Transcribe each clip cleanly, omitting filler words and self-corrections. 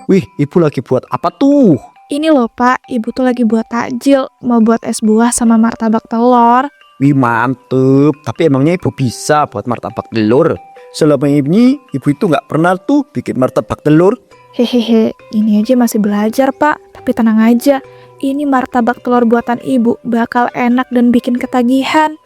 Wih, ibu lagi buat apa tuh? Ini loh Pak, ibu tuh lagi buat takjil, mau buat es buah sama martabak telur. Wih, mantep. Tapi emangnya ibu bisa buat martabak telur? Selama ini ibu itu nggak pernah tuh bikin martabak telur. Hehehe, ini aja masih belajar Pak, tapi tenang aja. Ini martabak telur buatan ibu, bakal enak dan bikin ketagihan.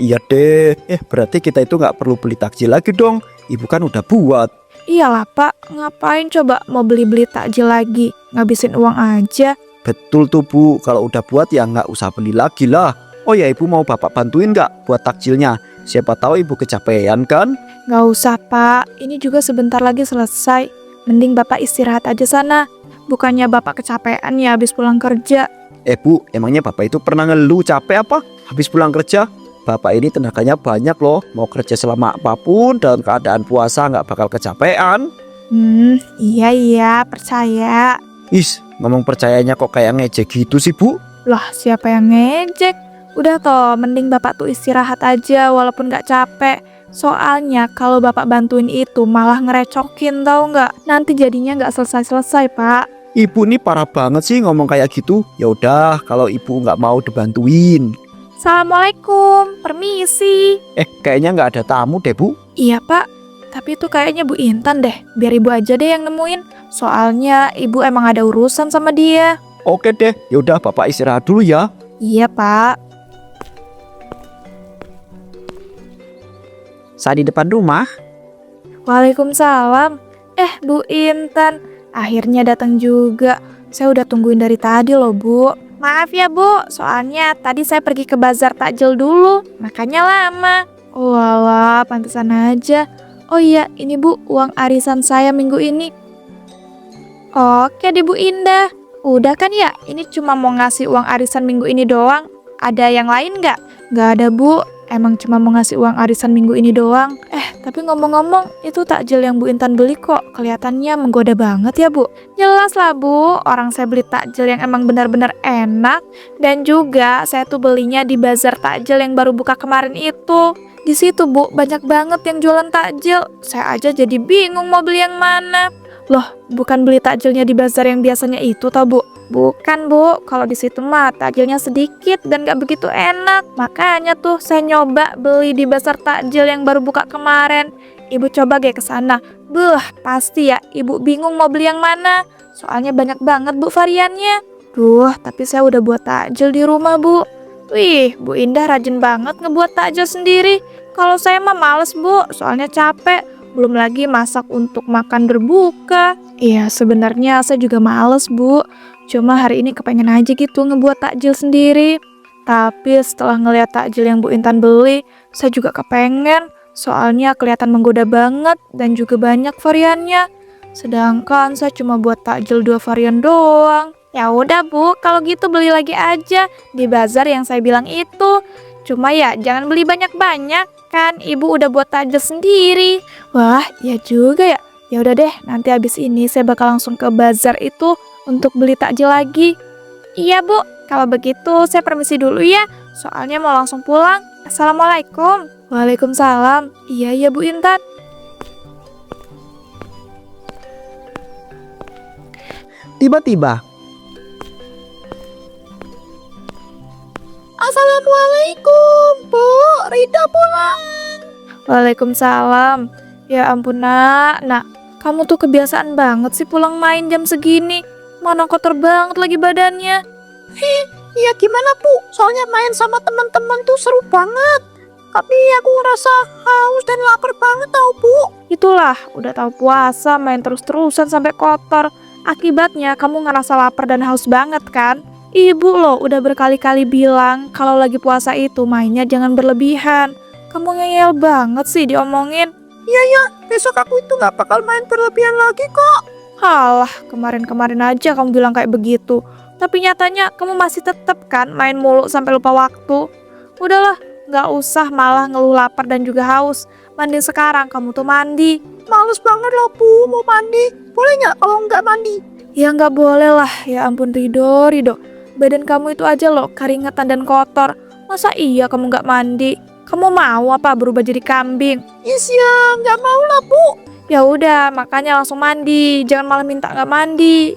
Iya deh. Berarti kita itu nggak perlu beli takjil lagi dong. Ibu kan udah buat. Iyalah Pak, ngapain coba mau beli-beli takjil lagi, ngabisin uang aja. Betul tuh Bu, kalau udah buat ya nggak usah beli lagi lah. Oh ya, ibu mau bapak bantuin nggak buat takjilnya? Siapa tahu ibu kecapean kan? Nggak usah Pak, ini juga sebentar lagi selesai. Mending Bapak istirahat aja sana. Bukannya Bapak kecapean ya habis pulang kerja. Bu, emangnya bapak itu pernah ngeluh capek apa habis pulang kerja? Bapak ini tenaganya banyak loh, mau kerja selama apapun dalam keadaan puasa nggak bakal kecapean. Iya, percaya. Ngomong percayanya kok kayak ngejek gitu sih Bu? Lah, siapa yang ngejek? Udah toh, mending Bapak tuh istirahat aja walaupun nggak capek. Soalnya kalau Bapak bantuin itu malah ngerecokin tau nggak? Nanti jadinya nggak selesai-selesai Pak. Ibu nih parah banget sih ngomong kayak gitu. Ya udah, kalau ibu nggak mau dibantuin. Assalamualaikum, permisi. Kayaknya nggak ada tamu deh Bu. Iya Pak, tapi itu kayaknya Bu Intan deh. Biar ibu aja deh yang nemuin. Soalnya ibu emang ada urusan sama dia. Oke deh, yaudah bapak istirahat dulu ya. Iya Pak. Saya di depan rumah. Waalaikumsalam. Bu Intan, akhirnya datang juga. Saya udah tungguin dari tadi loh Bu. Maaf ya Bu, soalnya tadi saya pergi ke bazar takjil dulu, makanya lama. Oh alah, pantesan aja. Oh iya, ini Bu, uang arisan saya minggu ini. Oke deh Bu Indah. Udah kan ya, ini cuma mau ngasih uang arisan minggu ini doang. Ada yang lain nggak? Nggak ada Bu, emang cuma mau ngasih uang arisan minggu ini doang. Tapi ngomong-ngomong, itu takjil yang Bu Intan beli kok kelihatannya menggoda banget ya Bu. Jelas lah Bu, orang saya beli takjil yang emang benar-benar enak. Dan juga saya tuh belinya di bazar takjil yang baru buka kemarin itu. Di situ Bu, banyak banget yang jualan takjil. Saya aja jadi bingung mau beli yang mana. Loh, bukan beli takjilnya di bazar yang biasanya itu tau Bu? Bukan Bu, kalau di situ mah takjilnya sedikit dan gak begitu enak. Makanya tuh saya nyoba beli di bazar takjil yang baru buka kemarin. Ibu coba ke sana. Pasti ya ibu bingung mau beli yang mana. Soalnya banyak banget Bu variannya. Tapi saya udah buat takjil di rumah Bu. Wih, Bu Indah rajin banget ngebuat takjil sendiri. Kalau saya mah males Bu, soalnya capek. Belum lagi masak untuk makan berbuka. Iya, sebenarnya saya juga males Bu. Cuma hari ini kepengen aja gitu ngebuat takjil sendiri. Tapi setelah ngeliat takjil yang Bu Intan beli, saya juga kepengen. Soalnya kelihatan menggoda banget dan juga banyak variannya. Sedangkan saya cuma buat takjil 2 varian doang. Ya udah Bu, kalau gitu beli lagi aja di bazar yang saya bilang itu. Cuma ya jangan beli banyak-banyak, kan ibu udah buat takjil sendiri. Wah, ya juga ya. Ya udah deh, nanti habis ini saya bakal langsung ke bazar itu untuk beli takjil lagi. Iya Bu, kalau begitu saya permisi dulu ya. Soalnya mau langsung pulang. Assalamualaikum. Waalaikumsalam. Iya Bu Intan. Tiba-tiba, Assalamualaikum Bu, Rida pulang. Waalaikumsalam. Ya ampun nak, kamu tuh kebiasaan banget sih pulang main jam segini. Mana kotor banget lagi badannya. Iya gimana Bu, soalnya main sama teman-teman tuh seru banget. Tapi aku ngerasa haus dan lapar banget tau Bu. Itulah, udah tahu puasa main terus-terusan sampai kotor. Akibatnya kamu ngerasa lapar dan haus banget kan? Ibu loh udah berkali-kali bilang kalau lagi puasa itu mainnya jangan berlebihan. Kamu ngeyel banget sih diomongin. Iya, besok aku itu gak bakal main berlebihan lagi kok. Halah, kemarin-kemarin aja kamu bilang kayak begitu. Tapi nyatanya kamu masih tetap kan main mulu sampai lupa waktu. Udahlah, gak usah malah ngeluh lapar dan juga haus. Mending sekarang kamu tuh mandi. Males banget loh Bu mau mandi. Boleh gak kalau nggak mandi? Ya nggak boleh lah, ya ampun Rido. Badan kamu itu aja loh keringetan dan kotor. Masa iya kamu nggak mandi? Kamu mau apa berubah jadi kambing? Yes ya, nggak mau lah Bu. Ya udah, makanya langsung mandi, jangan malah minta nggak mandi.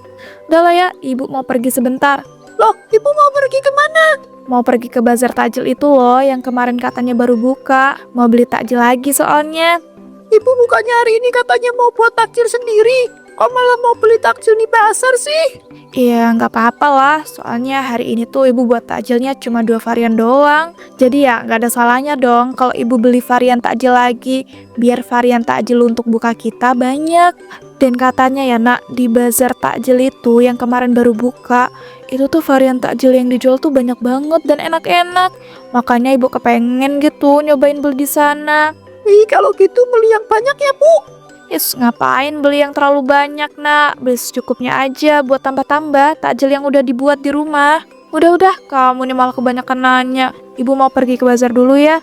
Udah lah ya, ibu mau pergi sebentar. Loh, ibu mau pergi kemana? Mau pergi ke bazar takjil itu loh, yang kemarin katanya baru buka. Mau beli takjil lagi soalnya. Ibu bukannya hari ini katanya mau buat takjil sendiri. Kok malah mau beli takjil di pasar sih? Iya, nggak apa-apa lah. Soalnya hari ini tuh ibu buat takjilnya cuma 2 varian doang. Jadi ya nggak ada salahnya dong kalau ibu beli varian takjil lagi. Biar varian takjil untuk buka kita banyak. Dan katanya ya nak, di bazar takjil itu yang kemarin baru buka, itu tuh varian takjil yang dijual tuh banyak banget dan enak-enak. Makanya ibu kepengen gitu nyobain beli di sana. Ih, kalau gitu beli yang banyak ya, Bu. Yes, ngapain beli yang terlalu banyak nak? Beli secukupnya aja buat tambah-tambah takjil yang udah dibuat di rumah. Udah, kamu nih malah kebanyakan nanya. Ibu mau pergi ke bazar dulu ya.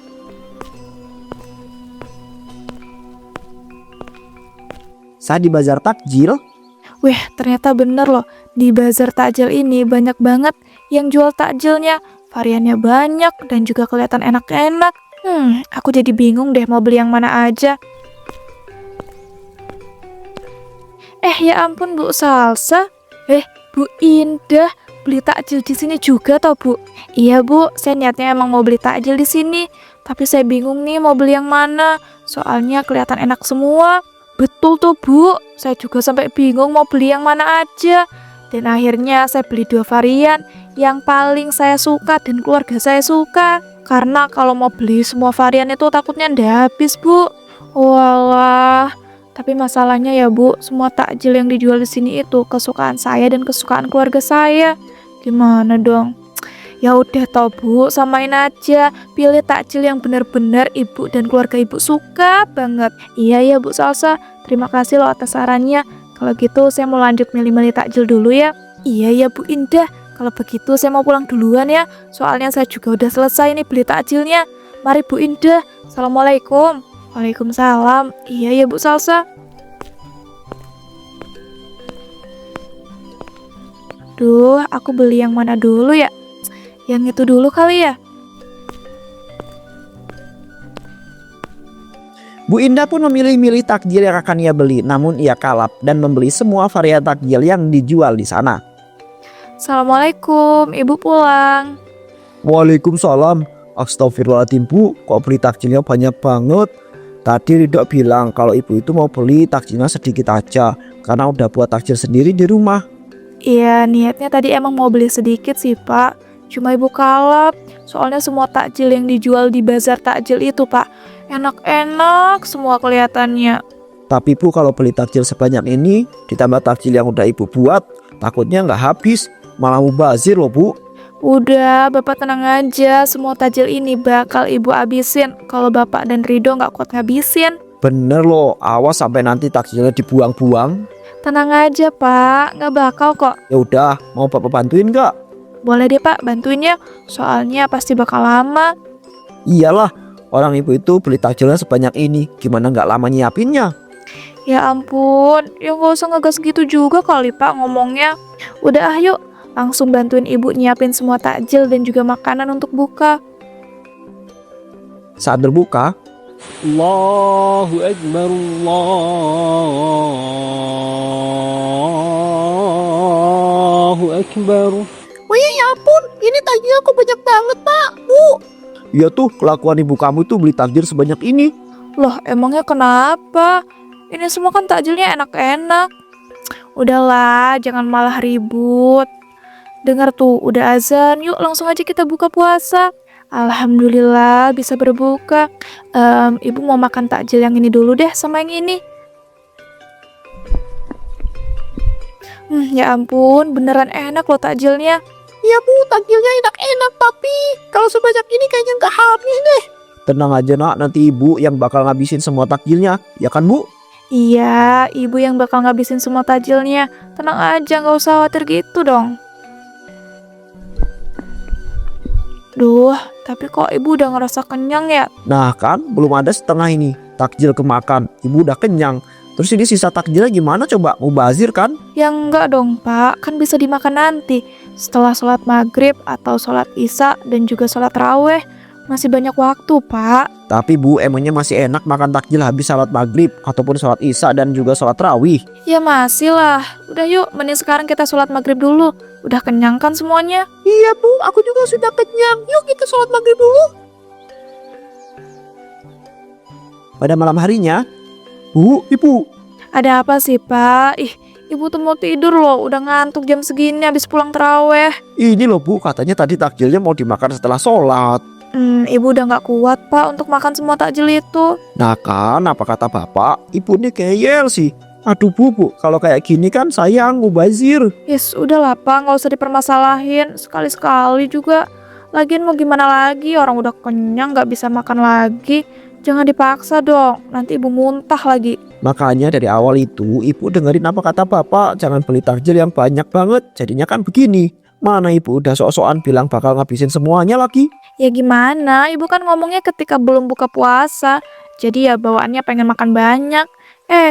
Saya di bazar takjil. Wih, ternyata bener loh. Di bazar takjil ini banyak banget yang jual takjilnya. Variannya banyak dan juga kelihatan enak-enak. Aku jadi bingung deh mau beli yang mana aja. Ya ampun Bu Salsa. Bu Indah, beli takjil di sini juga tau Bu? Iya Bu, saya niatnya emang mau beli takjil di sini. Tapi saya bingung nih mau beli yang mana. Soalnya kelihatan enak semua. Betul tuh Bu, saya juga sampai bingung mau beli yang mana aja. Dan akhirnya saya beli 2 varian yang paling saya suka dan keluarga saya suka. Karena kalau mau beli semua varian itu takutnya ndak habis Bu. Walah, tapi masalahnya ya Bu, semua takjil yang dijual di sini itu kesukaan saya dan kesukaan keluarga saya. Gimana dong? Ya udah tau Bu, samain aja. Pilih takjil yang benar-benar ibu dan keluarga ibu suka banget. Iya ya Bu Salsa, terima kasih loh atas sarannya. Kalau gitu saya mau lanjut milih-milih takjil dulu ya. Iya ya Bu Indah, kalau begitu saya mau pulang duluan ya. Soalnya saya juga udah selesai nih beli takjilnya. Mari Bu Indah, Assalamualaikum. Waalaikumsalam. Iya ya Bu Salsa. Duh, aku beli yang mana dulu ya? Yang itu dulu kali ya? Bu Indah pun memilih-milih takjil yang akan ia beli, namun ia kalap dan membeli semua varian takjil yang dijual di sana. Assalamualaikum, ibu pulang. Waalaikumsalam. Astagfirullahaladzim Bu, kok beli takjilnya banyak banget? Tadi Ridho bilang kalau ibu itu mau beli takjilnya sedikit aja, karena udah buat takjil sendiri di rumah. Iya, niatnya tadi emang mau beli sedikit sih Pak. Cuma ibu kalap, soalnya semua takjil yang dijual di bazar takjil itu Pak, enak-enak semua kelihatannya. Tapi Bu, kalau beli takjil sebanyak ini, ditambah takjil yang udah ibu buat, takutnya nggak habis, malah mubazir loh Bu. Udah, Bapak tenang aja, semua takjil ini bakal ibu habisin. Kalau Bapak dan Ridho nggak kuat ngabisin. Bener loh, awas sampai nanti takjilnya dibuang-buang. Tenang aja Pak, nggak bakal kok. Ya udah, mau Bapak bantuin nggak? Boleh deh Pak, bantuin ya, soalnya pasti bakal lama. Iyalah, orang ibu itu beli takjilnya sebanyak ini, gimana nggak lama nyiapinnya? Ya ampun, ya nggak usah ngegas gitu juga kali Pak ngomongnya. Udah yuk, langsung bantuin ibu nyiapin semua takjil dan juga makanan untuk buka. Saat berbuka, Allahu Akbar, Allahu Akbar. wih ya ampun, ini takjilnya kok banyak banget Pak, Bu. Iya tuh, kelakuan ibu kamu tuh beli takjil sebanyak ini. Loh, emangnya kenapa? Ini semua kan takjilnya enak-enak. Udahlah, jangan malah ribut. Dengar tuh, udah azan. Yuk langsung aja kita buka puasa. Alhamdulillah bisa berbuka. Ibu mau makan takjil yang ini dulu deh sama yang ini. Ya ampun, beneran enak loh takjilnya. Iya Bu, takjilnya enak-enak, tapi kalau sebanyak ini kayaknya nggak habis deh. Tenang aja nak, nanti ibu yang bakal ngabisin semua takjilnya, ya kan Bu? Iya, ibu yang bakal ngabisin semua takjilnya. Tenang aja, nggak usah khawatir gitu dong. Duh, tapi kok ibu udah ngerasa kenyang ya? Nah kan, belum ada setengah ini, takjil kemakan, ibu udah kenyang. Terus ini sisa takjilnya gimana coba, mubazir kan? Ya enggak dong Pak, kan bisa dimakan nanti. Setelah sholat maghrib atau sholat isya dan juga sholat raweh. Masih banyak waktu, Pak. Tapi Bu, emangnya masih enak makan takjil habis salat maghrib ataupun salat isya dan juga salat tarawih? Ya masih lah. Udah yuk, mending sekarang kita sholat maghrib dulu. Udah kenyang kan semuanya? Iya Bu, aku juga sudah kenyang. Yuk kita salat maghrib dulu. Pada malam harinya, Bu, Ibu, Ada apa sih, Pak? Ih, ibu tuh mau tidur loh. Udah ngantuk jam segini habis pulang terawih. ini loh Bu, katanya tadi takjilnya mau dimakan setelah sholat. Ibu udah nggak kuat, Pak, untuk makan semua takjil itu. Nah kan, apa kata Bapak? Ibu ini keyel sih. Aduh Bu, kalau kayak gini kan sayang, mubazir. Yes, udahlah, Pak. Nggak usah dipermasalahin. Sekali-sekali juga. Lagian mau gimana lagi? Orang udah kenyang nggak bisa makan lagi. Jangan dipaksa dong. Nanti ibu muntah lagi. Makanya dari awal itu ibu dengerin apa kata bapak, jangan beli takjil yang banyak banget, jadinya kan begini. Mana ibu udah sok-sokan bilang bakal ngabisin semuanya lagi. Ya gimana? Ibu kan ngomongnya ketika belum buka puasa. Jadi ya bawaannya pengen makan banyak.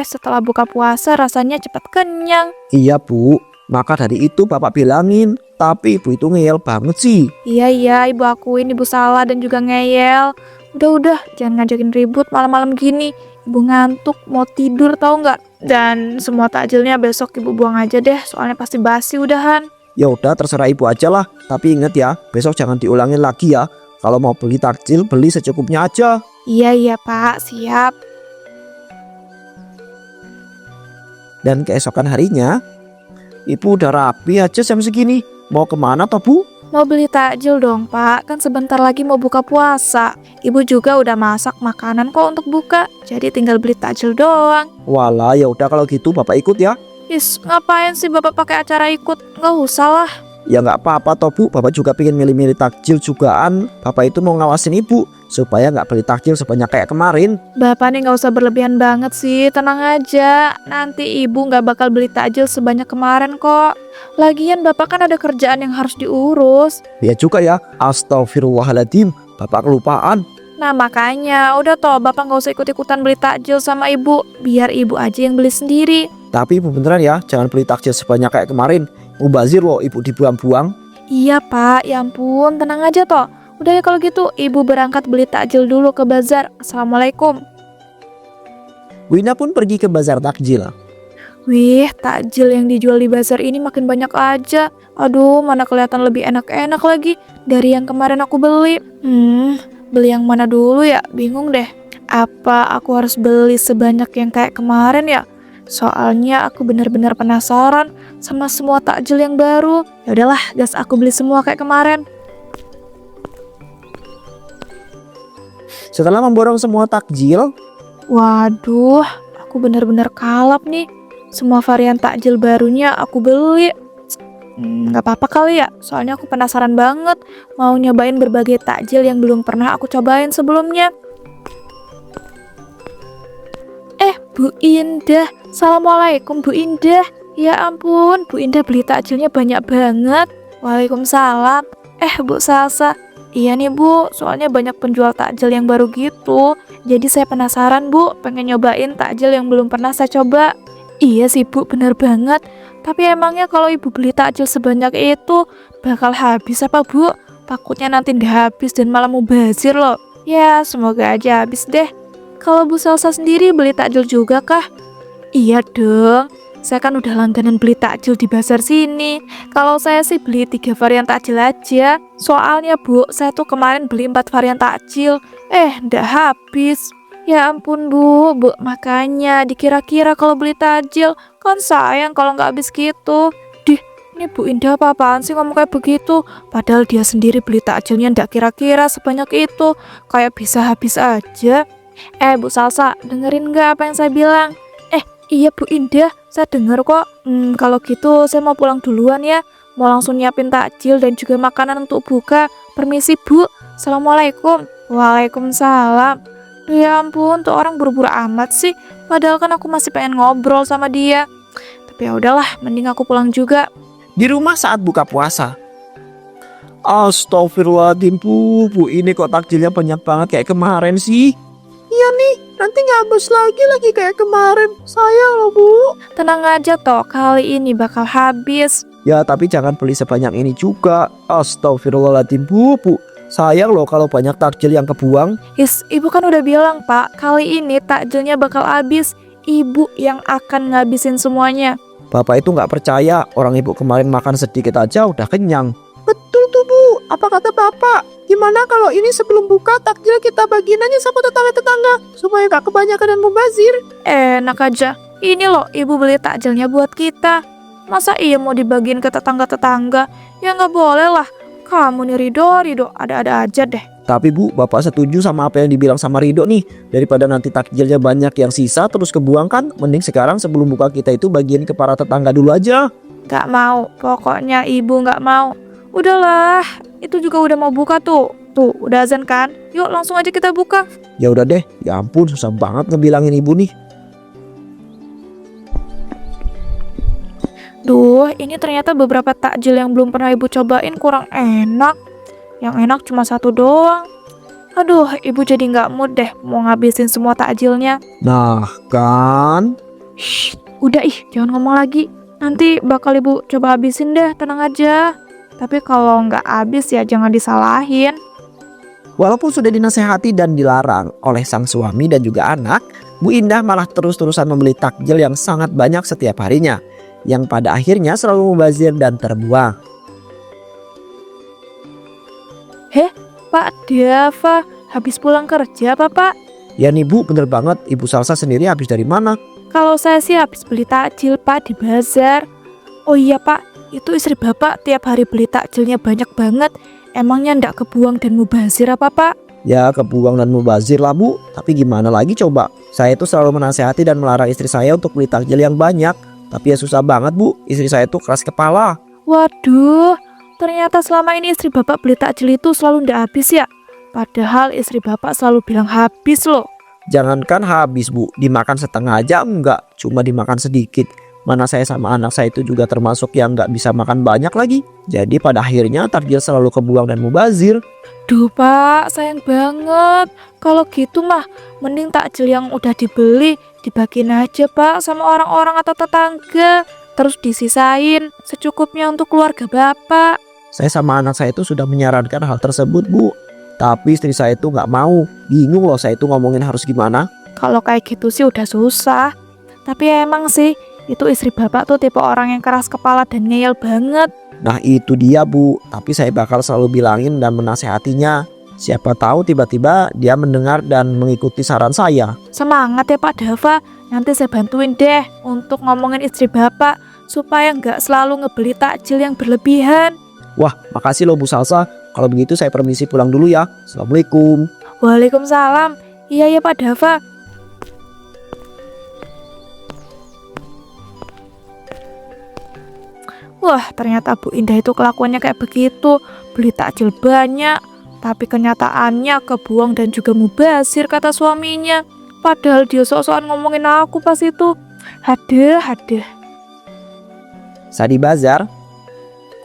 Setelah buka puasa rasanya cepat kenyang. Iya Bu, maka dari itu bapak bilangin, tapi ibu itu ngeyel banget sih. Iya, ibu akuin ibu salah dan juga ngeyel. Udah, jangan ngajakin ribut malam-malam gini. Ibu ngantuk, mau tidur tahu nggak? Dan semua takjilnya besok ibu buang aja deh, soalnya pasti basi udahan. Ya udah terserah ibu aja lah, tapi inget ya, besok jangan diulangin lagi ya. Kalau mau beli takjil, beli secukupnya aja. Iya Pak, siap. Dan keesokan harinya, ibu udah rapi aja jam segini. Mau kemana toh Bu? Mau beli takjil dong Pak, kan sebentar lagi mau buka puasa. Ibu juga udah masak makanan kok untuk buka, jadi tinggal beli takjil doang. Walah, ya udah kalau gitu bapak ikut ya. Is, ngapain sih Bapak pakai acara ikut? Nggak usah lah. Ya nggak apa-apa toh Bu, bapak juga pengen milih-milih takjil jugaan. Bapak itu mau ngawasin ibu supaya nggak beli takjil sebanyak kayak kemarin. Bapak nih nggak usah berlebihan banget sih, tenang aja. Nanti ibu nggak bakal beli takjil sebanyak kemarin kok. Lagian Bapak kan ada kerjaan yang harus diurus. Ya juga ya, astagfirullahaladzim, bapak kelupaan. Nah makanya, udah toh Bapak nggak usah ikut-ikutan beli takjil sama ibu. Biar ibu aja yang beli sendiri. Tapi ibu beneran ya, jangan beli takjil sebanyak kayak kemarin. Mubazir loh, ibu dibuang-buang. Iya Pak, ya ampun, tenang aja toh. Udah ya kalau gitu, ibu berangkat beli takjil dulu ke bazar. Assalamualaikum. Wina pun pergi ke bazar takjil. Wih, takjil yang dijual di bazar ini makin banyak aja. Aduh, mana kelihatan lebih enak-enak lagi dari yang kemarin aku beli. Beli yang mana dulu ya? Bingung deh. Apa aku harus beli sebanyak yang kayak kemarin ya? Soalnya aku benar-benar penasaran sama semua takjil yang baru. Ya udahlah, gas aku beli semua kayak kemarin. Setelah memborong semua takjil, Waduh, aku benar-benar kalap nih. Semua varian takjil barunya aku beli. Nggak apa-apa kali ya, soalnya aku penasaran banget mau nyobain berbagai takjil yang belum pernah aku cobain sebelumnya. Bu Indah, Assalamualaikum Bu Indah. Ya ampun, Bu Indah beli takjilnya banyak banget. Waalaikumsalam. Bu Salsa, iya nih Bu, soalnya banyak penjual takjil yang baru gitu. Jadi saya penasaran Bu, pengen nyobain takjil yang belum pernah saya coba. Iya sih Bu, bener banget. Tapi emangnya kalau ibu beli takjil sebanyak itu bakal habis apa Bu? Takutnya nanti nggak habis dan malah mubazir loh. Ya semoga aja habis deh. Kalau Bu Salsa sendiri beli takjil juga kah? Iya dong, saya kan udah langganan beli takjil di bazar sini. Kalau saya sih beli 3 varian takjil aja. Soalnya Bu, saya tuh kemarin beli 4 varian takjil. Nggak habis. Ya ampun Bu, makanya dikira-kira kalau beli takjil. Kan sayang kalau nggak habis gitu. Ini Bu Indah apa-apaan sih ngomong kayak begitu? Padahal dia sendiri beli takjilnya nggak kira-kira sebanyak itu. Kayak bisa habis aja. Bu Salsa, dengerin nggak apa yang saya bilang? Iya Bu Indah, saya denger kok. Kalau gitu saya mau pulang duluan ya. Mau langsung nyiapin takjil dan juga makanan untuk buka. Permisi Bu. Assalamualaikum. Waalaikumsalam. Ya ampun, tuh orang buru-buru amat sih. Padahal kan aku masih pengen ngobrol sama dia. Tapi ya udahlah, mending aku pulang juga. di rumah saat buka puasa. Astagfirullahaladzim Bu, ini kok takjilnya banyak banget kayak kemarin sih. Iya nih, nanti nggak habis lagi kayak kemarin. Sayang loh Bu. Tenang aja toh, kali ini bakal habis. Ya tapi jangan beli sebanyak ini juga. Astagfirullahaladzim Bu. Sayang loh kalau banyak takjil yang kebuang. Ibu kan udah bilang Pak, kali ini takjilnya bakal habis. Ibu yang akan ngabisin semuanya. Bapak itu nggak percaya, orang ibu kemarin makan sedikit aja udah kenyang. Betul tuh Bu, apa kata Bapak? Gimana kalau ini sebelum buka takjil kita bagiin aja sama tetangga-tetangga supaya gak kebanyakan dan mubazir. Enak aja. Ini loh ibu beli takjilnya buat kita. Masa iya mau dibagiin ke tetangga-tetangga? Ya nggak boleh lah. Kamu nih Rido, ada-ada aja deh. Tapi Bu, Bapak setuju sama apa yang dibilang sama Rido nih. Daripada nanti takjilnya banyak yang sisa terus kebuang kan, mending sekarang sebelum buka kita itu bagiin ke para tetangga dulu aja. Gak mau, pokoknya ibu gak mau. Udahlah, itu juga udah mau buka tuh. Tuh, udah azan kan? Yuk langsung aja kita buka. Ya udah deh, ya ampun susah banget ngebilangin ibu nih. Duh, ini ternyata beberapa takjil yang belum pernah ibu cobain kurang enak. Yang enak cuma satu doang. Aduh, ibu jadi gak mood deh mau ngabisin semua takjilnya. Nah kan. Shh, udah jangan ngomong lagi. Nanti bakal ibu coba habisin deh, tenang aja. Tapi kalau nggak habis ya jangan disalahin. Walaupun sudah dinasehati dan dilarang oleh sang suami dan juga anak, Bu Indah malah terus-terusan membeli takjil yang sangat banyak setiap harinya, yang pada akhirnya selalu mubazir dan terbuang. Pak Dava, habis pulang kerja apa Pak? Ya nih Bu, bener banget. Ibu Salsa sendiri habis dari mana? Kalau saya sih habis beli takjil Pak di bazar. Oh iya Pak, itu istri Bapak tiap hari beli takjilnya banyak banget. Emangnya ndak kebuang dan mubazir apa Pak? Ya kebuang dan mubazir lah Bu. Tapi gimana lagi coba? Saya itu selalu menasehati dan melarang istri saya untuk beli takjil yang banyak. Tapi ya susah banget Bu, istri saya itu keras kepala. Waduh, ternyata selama ini istri Bapak beli takjil itu selalu ndak habis ya? Padahal istri Bapak selalu bilang habis loh. Jangankan habis Bu, dimakan setengah aja enggak, cuma dimakan sedikit. Mana saya sama anak saya itu juga termasuk yang nggak bisa makan banyak lagi. Jadi pada akhirnya takjil selalu kebuang dan mubazir. Duh Pak, sayang banget. Kalau gitu mah, mending takjil yang udah dibeli dibagiin aja Pak sama orang-orang atau tetangga. Terus disisain secukupnya untuk keluarga Bapak. Saya sama anak saya itu sudah menyarankan hal tersebut Bu. Tapi istri saya itu nggak mau. Bingung loh saya itu ngomongin harus gimana. Kalau kayak gitu sih udah susah. Tapi emang sih, itu istri Bapak tuh tipe orang yang keras kepala dan ngeyel banget. Nah itu dia Bu. Tapi saya bakal selalu bilangin dan menasehatinya. Siapa tahu tiba-tiba dia mendengar dan mengikuti saran saya. Semangat ya Pak Dava. Nanti saya bantuin deh untuk ngomongin istri Bapak supaya nggak selalu ngebeli takjil yang berlebihan. Wah makasih loh Bu Salsa. Kalau begitu saya permisi pulang dulu ya. Assalamualaikum. Waalaikumsalam. Iya ya Pak Dava. Wah, ternyata Bu Indah itu kelakuannya kayak begitu. Beli takjil banyak, tapi kenyataannya kebuang dan juga mubazir kata suaminya. Padahal dia sok-sokan ngomongin aku pas itu. Haduh. Sadi Bazar.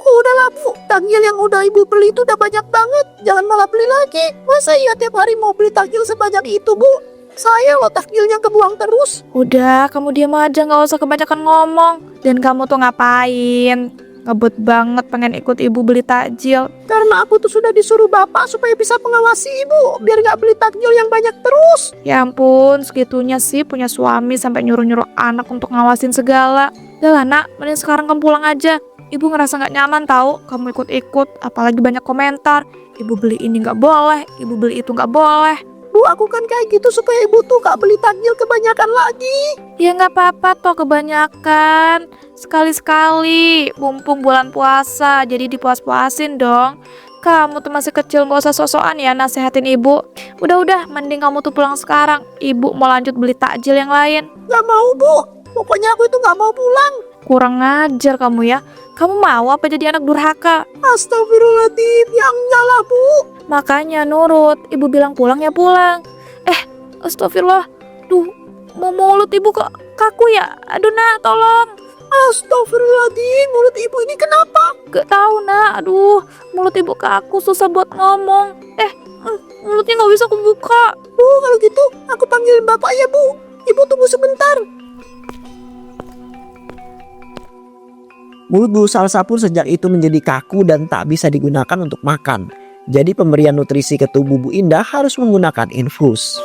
Udahlah Bu, takjil yang udah ibu beli itu udah banyak banget. Jangan malah beli lagi. Masa iya tiap hari mau beli takjil sebanyak itu Bu? Saya loh takjilnya kebuang terus. Udah, kamu diam aja, nggak usah kebanyakan ngomong. Dan kamu tuh ngapain? Ngebut banget pengen ikut ibu beli takjil. Karena aku tuh sudah disuruh bapak supaya bisa mengawasi ibu, biar gak beli takjil yang banyak terus. Ya ampun, segitunya sih punya suami sampai nyuruh-nyuruh anak untuk ngawasin segala. Udah lah nak, mending sekarang kamu pulang aja. Ibu ngerasa gak nyaman tahu kamu ikut-ikut, apalagi banyak komentar. Ibu beli ini gak boleh, ibu beli itu gak boleh. Bu, aku kan kayak gitu supaya ibu tuh gak beli takjil kebanyakan lagi. Ya gak apa-apa toh kebanyakan. Sekali-sekali, mumpung bulan puasa, jadi dipuas-puasin dong. Kamu tuh masih kecil, gak usah sok-sokan ya nasehatin ibu. Udah, mending kamu tuh pulang sekarang. Ibu mau lanjut beli takjil yang lain. Gak mau Bu, pokoknya aku itu gak mau pulang. Kurang ngajar kamu ya. Kamu mau apa jadi anak durhaka? Astagfirullahaladzim, yang nyala Bu. Makanya nurut, ibu bilang pulang ya pulang. Astagfirullah. Duh, mau mulut ibu kok kaku ya? Aduh nak, tolong. Astagfirullahaladzim, mulut ibu ini kenapa? Gak tahu nak, aduh, mulut ibu kaku susah buat ngomong. Mulutnya gak bisa kebuka. Bu, kalau gitu aku panggilin bapak ya Bu. Ibu tunggu sebentar. Mulut Bu Salsa pun sejak itu menjadi kaku dan tak bisa digunakan untuk makan. Jadi pemberian nutrisi ke tubuh Bu Indah harus menggunakan infus.